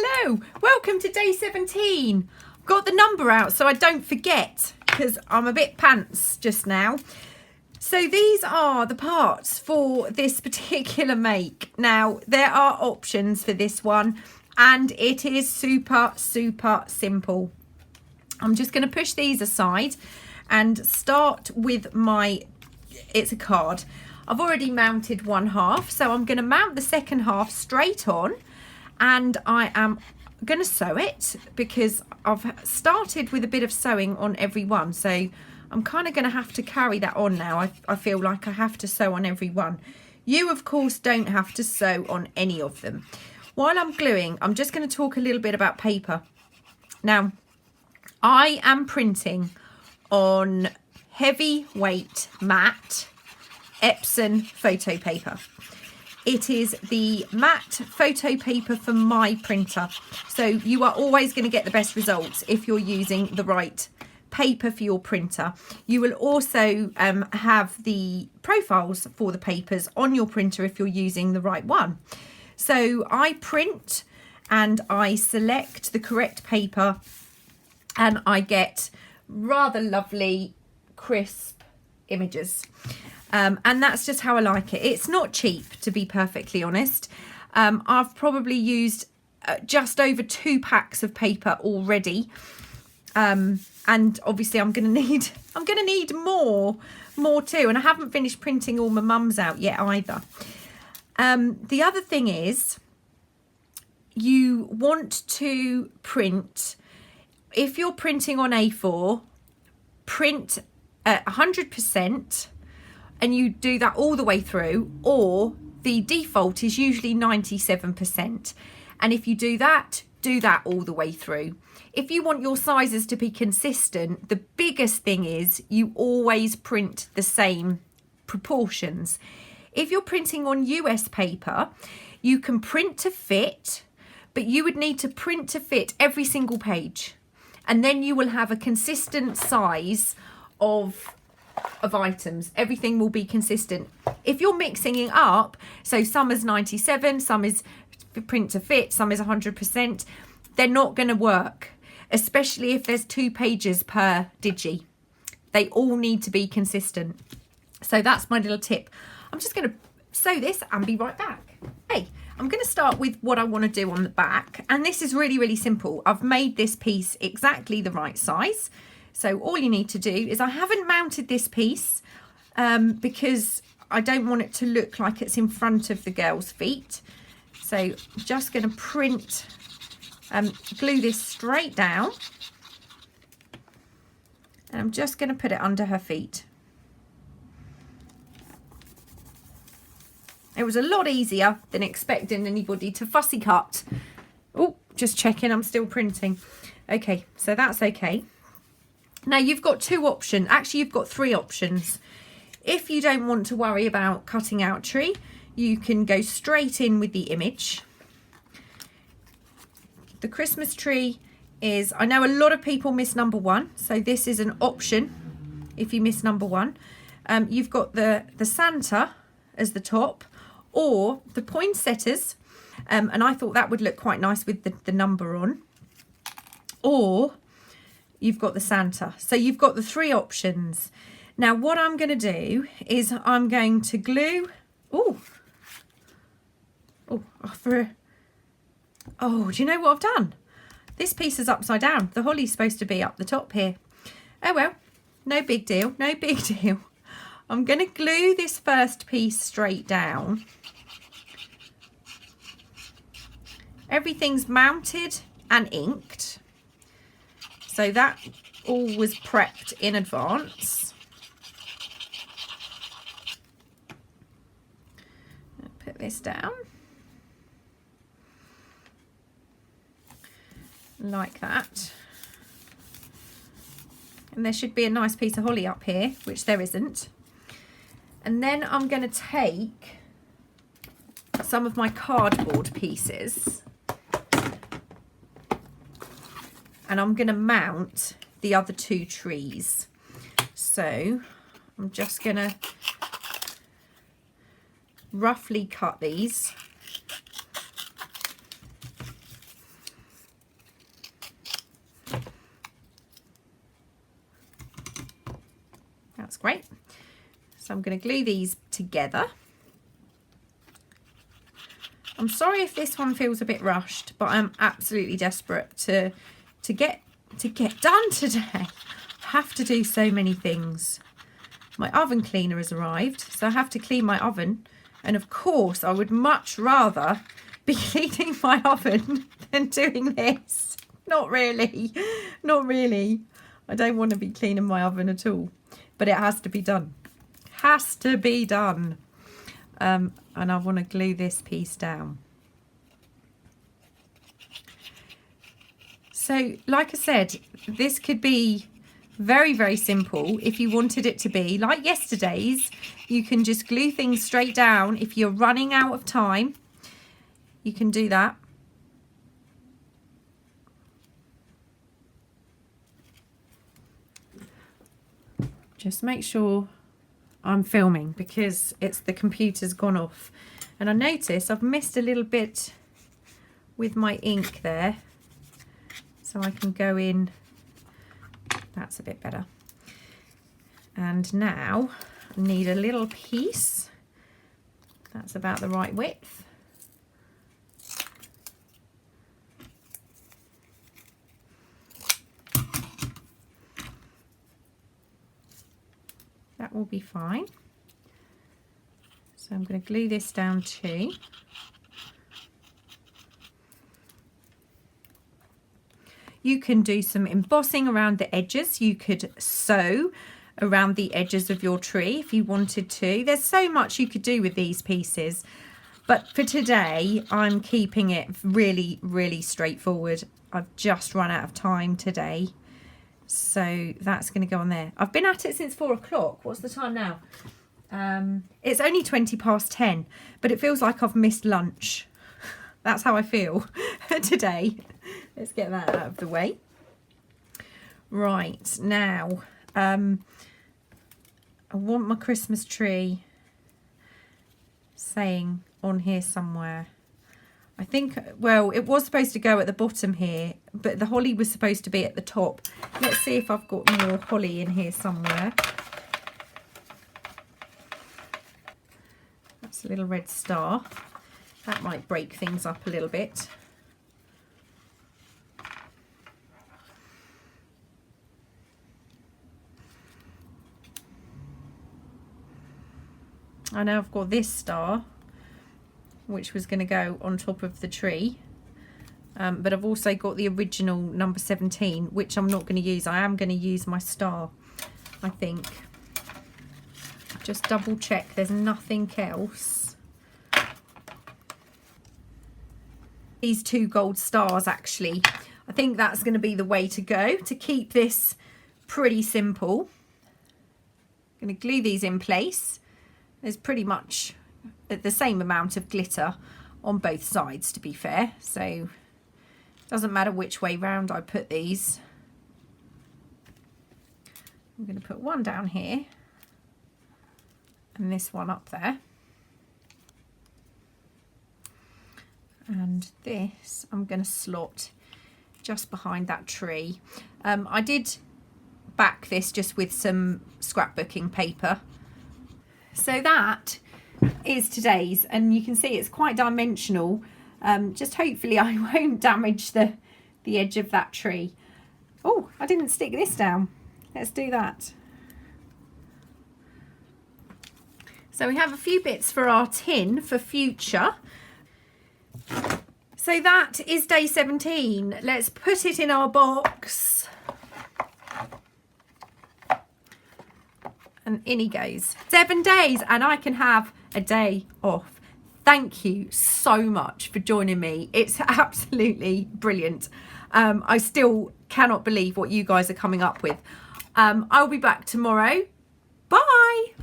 Hello, welcome to day 17. Got the number out so I don't forget because I'm a bit pants just now. So these are the parts for this particular make. Now there are options for this one and it is super simple. I'm just going to push these aside and start with it's a card. I've already mounted one half, so I'm going to mount the second half straight on, and I am going to sew it because I've started with a bit of sewing on every one, so I'm kind of going to have to carry that on now. I feel like I have to sew on every one. You of course don't have to sew on any of them. While I'm gluing, I'm just going to talk a little bit about paper. Now I am printing on heavyweight matte Epson photo paper. It is the matte photo paper for my printer, so you are always going to get the best results if you're using the right paper for your printer. You will also have the profiles for the papers on your printer if you're using the right one. So I print and I select the correct paper and I get rather lovely crisp images. And that's just how I like it. It's not cheap, to be perfectly honest. I've probably used just over 2 packs of paper already, and obviously I'm gonna need more too. And I haven't finished printing all my mums out yet either. The other thing is, you want to print, if you're printing on A4, print at 100%. And you do that all the way through, or the default is usually 97%. And if you do that all the way through. If you want your sizes to be consistent, the biggest thing is you always print the same proportions. If you're printing on US paper, you can print to fit, but you would need to print to fit every single page. And then you will have a consistent size of items. Everything will be consistent. If you're mixing it up, so some is 97, some is print to fit, some is 100%, they're not going to work, especially if there's 2 pages per digi. They all need to be consistent. So that's my little tip. I'm just going to sew this and be right back. Hey, I'm going to start with what I want to do on the back, and this is really simple. I've made this piece exactly the right size. So all you need to do is, I haven't mounted this piece because I don't want it to look like it's in front of the girl's feet. So I'm just going to glue this straight down. And I'm just going to put it under her feet. It was a lot easier than expecting anybody to fussy cut. Oh, just checking, I'm still printing. Okay, so that's okay. Now you've got 2 options. Actually, you've got 3 options. If you don't want to worry about cutting out tree, you can go straight in with the image. The Christmas tree is, I know a lot of people miss number 1, so this is an option if you miss number 1. You've got the Santa as the top, or the poinsettias, and I thought that would look quite nice with the number on, or you've got the Santa. So you've got the 3 options. Now what I'm going to do is I'm going to glue. Do you know what I've done? This piece is upside down. The holly's supposed to be up the top here. Oh well, no big deal, no big deal. I'm going to glue this first piece straight down. Everything's mounted and inked. So that all was prepped in advance. I'll put this down. Like that. And there should be a nice piece of holly up here, which there isn't. And then I'm going to take some of my cardboard pieces and I'm going to mount the other 2 trees. So I'm just going to roughly cut these I'm going to glue these together. I'm sorry if this one feels a bit rushed, but I'm absolutely desperate to get done today. I have to do so many things. My oven cleaner has arrived, so I have to clean my oven. And of course, I would much rather be cleaning my oven than doing this. Not really. Not really. I don't want to be cleaning my oven at all. But it has to be done. Has to be done. And I want to glue this piece down. So, like I said, this could be very, very simple if you wanted it to be. Like yesterday's, you can just glue things straight down. If you're running out of time, you can do that. Just make sure I'm filming because the computer's gone off. And I notice I've missed a little bit with my ink there. So I can go in. That's a bit better. And now I need a little piece. That's about the right width. That will be fine. So I'm going to glue this down too. You can do some embossing around the edges. You could sew around the edges of your tree if you wanted to. There's so much you could do with these pieces. But for today, I'm keeping it really, really straightforward. I've just run out of time today. So that's going to go on there. I've been at it since 4 o'clock. What's the time now? It's only 20 past 10, but it feels like I've missed lunch. That's how I feel today. Let's get that out of the way. Right, now, I want my Christmas tree saying on here somewhere. I think, well, it was supposed to go at the bottom here, but the holly was supposed to be at the top. Let's see if I've got more holly in here somewhere. That's a little red star. That might break things up a little bit. I know I've got this star, which was going to go on top of the tree. But I've also got the original number 17, which I'm not going to use. I am going to use my star, I think. Just double check there's nothing else. These 2 gold stars, actually. I think that's going to be the way to go to keep this pretty simple. I'm going to glue these in place. There's pretty much the same amount of glitter on both sides, to be fair. So it doesn't matter which way round I put these. I'm going to put one down here and this one up there. And this I'm going to slot just behind that tree. I did back this just with some scrapbooking paper. So that is today's, and you can see it's quite dimensional. Just hopefully I won't damage the edge of that tree. Oh, I didn't stick this down. Let's do that. So we have a few bits for our tin for future. So that is day 17. Let's put it in our box. And in he goes. 7 days and I can have a day off. Thank you so much for joining me. It's absolutely brilliant. I still cannot believe what you guys are coming up with. I'll be back tomorrow. Bye.